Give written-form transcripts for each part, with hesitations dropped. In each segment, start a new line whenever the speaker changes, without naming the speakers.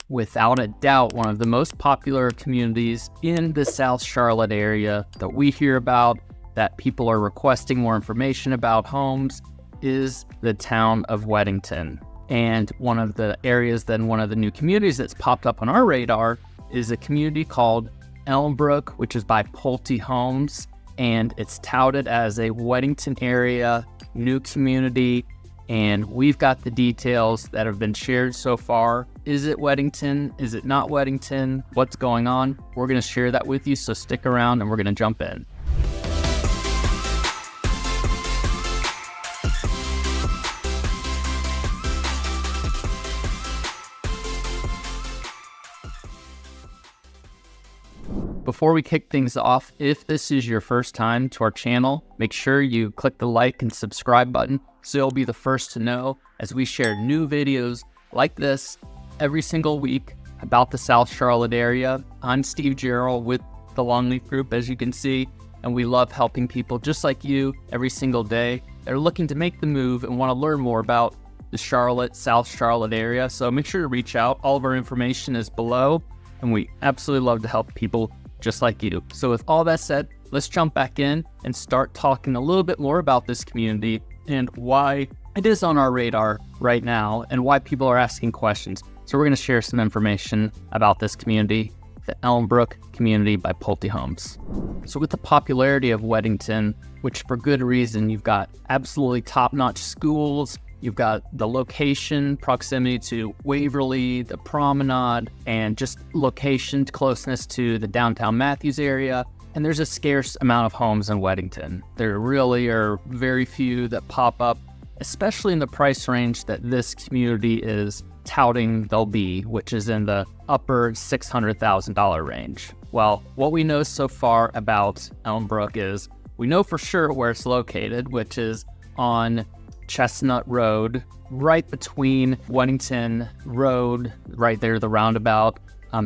without a doubt, one of the most popular communities in the South Charlotte area that we hear about, that people are requesting more information about homes, is the town of Weddington. And one of the new communities that's popped up on our radar is a community called Elmbrook, which is by Pulte Homes, and it's touted as a Weddington area new community. And we've got the details that have been shared so far. Is it Weddington? Is it not Weddington? What's going on? We're going to share that with you, so stick around and we're going to jump in. Before we kick things off, if this is your first time to our channel, make sure you click the like and subscribe button so you'll be the first to know as we share new videos like this every single week about the South Charlotte area. I'm Steve Gerald with the Longleaf Group, as you can see, and we love helping people just like you every single day that are looking to make the move and want to learn more about the South Charlotte area. So make sure to reach out. All of our information is below, and we absolutely love to help people just like you. So with all that said, let's jump back in and start talking a little bit more about this community and why it is on our radar right now and why people are asking questions. So we're going to share some information about this community, the Elmbrook community by Pulte Homes. So with the popularity of Weddington, which for good reason, you've got absolutely top-notch schools, you've got the location, proximity to Waverly, the promenade, and just location closeness to the downtown Matthews area. And there's a scarce amount of homes in Weddington. There really are very few that pop up, especially in the price range that this community is touting they'll be, which is in the upper $600,000 range. Well, what we know so far about Elmbrook is we know for sure where it's located, which is on Chestnut Road, right between Weddington Road, right there, the roundabout,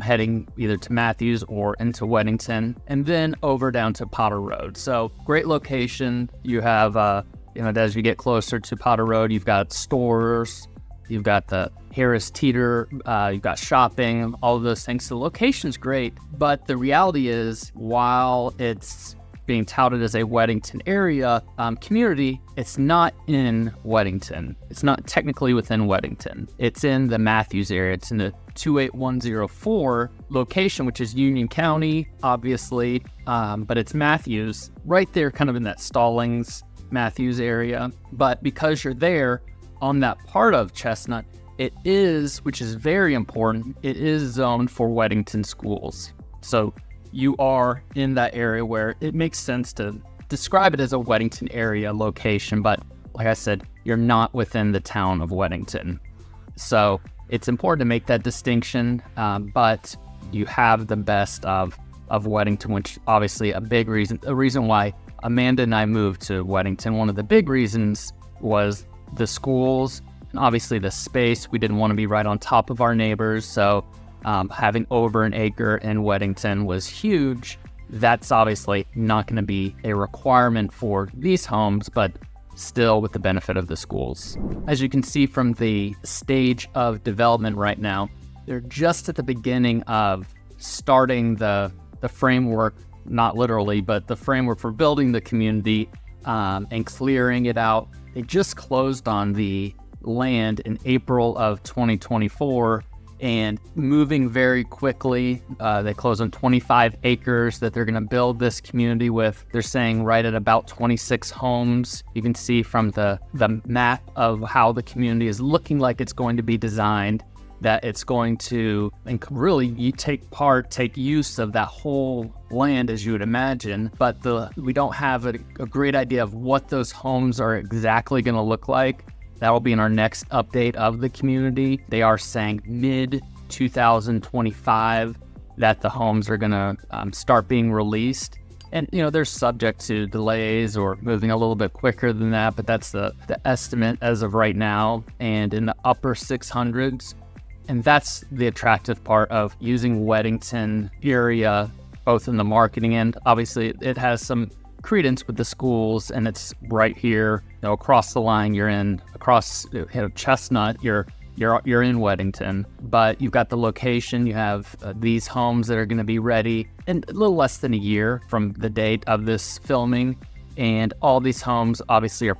heading either to Matthews or into Weddington, and then over down to Potter Road. So great location. You have, as you get closer to Potter Road, you've got stores, you've got the Harris Teeter, you've got shopping, all of those things. So the location's great, but the reality is, while it's being touted as a Weddington area community, it's not in Weddington. It's not technically within Weddington. It's in the Matthews area. It's in the 28104 location, which is Union County, obviously, but it's Matthews, right there, kind of in that Stallings, Matthews area. But because you're there on that part of Chestnut, it is, which is very important, it is zoned for Weddington schools. So you are in that area where it makes sense to describe it as a Weddington area location, but like I said, you're not within the town of Weddington. So it's important to make that distinction, but you have the best of Weddington, which obviously a reason why Amanda and I moved to Weddington. One of the big reasons was the schools and obviously the space. We didn't want to be right on top of our neighbors, so having over an acre in Weddington was huge. That's obviously not going to be a requirement for these homes, but still with the benefit of the schools. As you can see from the stage of development right now, they're just at the beginning of starting the framework, not literally, but the framework for building the community and clearing it out. They just closed on the land in April of 2024, and moving very quickly. They closed on 25 acres that they're going to build this community with. They're saying right at about 26 homes. You can see from the map of how the community is looking like it's going to be designed, that it's going to really take use of that whole land, as you would imagine. But we don't have a great idea of what those homes are exactly going to look like. That will be in our next update of the community. They are saying mid-2025 that the homes are going to start being released. And, they're subject to delays or moving a little bit quicker than that, but that's the estimate as of right now, and in the upper 600s. And that's the attractive part of using Weddington area, both in the marketing end. Obviously, it has some credence with the schools, and it's right here, across the line. You're in across Chestnut. You're you're in Weddington, but you've got the location. You have these homes that are going to be ready in a little less than a year from the date of this filming. And all these homes obviously are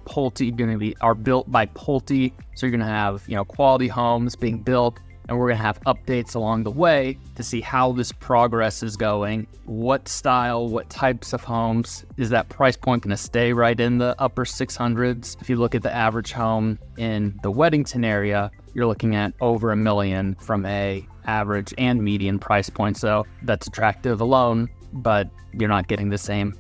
are built by Pulte. So you're going to have, quality homes being built, and we're going to have updates along the way to see how this progress is going. What style, what types of homes, is that price point going to stay right in the upper 600s? If you look at the average home in the Weddington area, you're looking at over $1 million from a average and median price point. So that's attractive alone, but you're not getting the same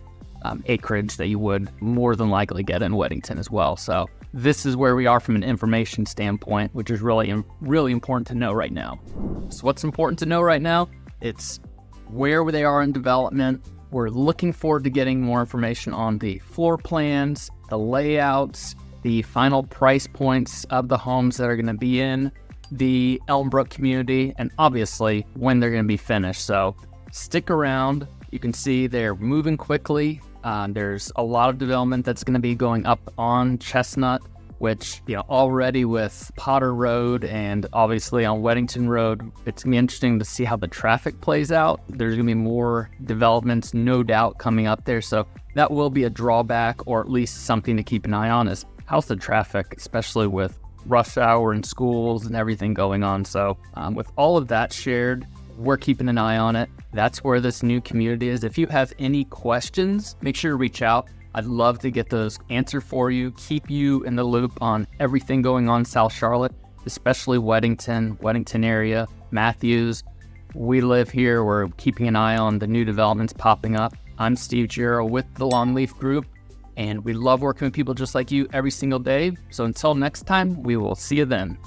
acreage that you would more than likely get in Weddington as well. So this is where we are from an information standpoint, which is really important to know right now. So what's important to know right now? It's where they are in development. We're looking forward to getting more information on the floor plans, the layouts, the final price points of the homes that are going to be in the Elmbrook community, and obviously when they're going to be finished. So stick around. You can see they're moving quickly. There's a lot of development that's going to be going up on Chestnut, which, already with Potter Road and obviously on Weddington Road, it's going to be interesting to see how the traffic plays out. There's going to be more developments, no doubt, coming up there. So that will be a drawback, or at least something to keep an eye on, is how's the traffic, especially with rush hour and schools and everything going on. So with all of that shared, we're keeping an eye on it. That's where this new community is. If you have any questions, make sure to reach out. I'd love to get those answered for you, keep you in the loop on everything going on in South Charlotte, especially Weddington area, Matthews. We live here. We're keeping an eye on the new developments popping up. I'm Steve Giro with the Longleaf Group, and we love working with people just like you every single day. So until next time, we will see you then.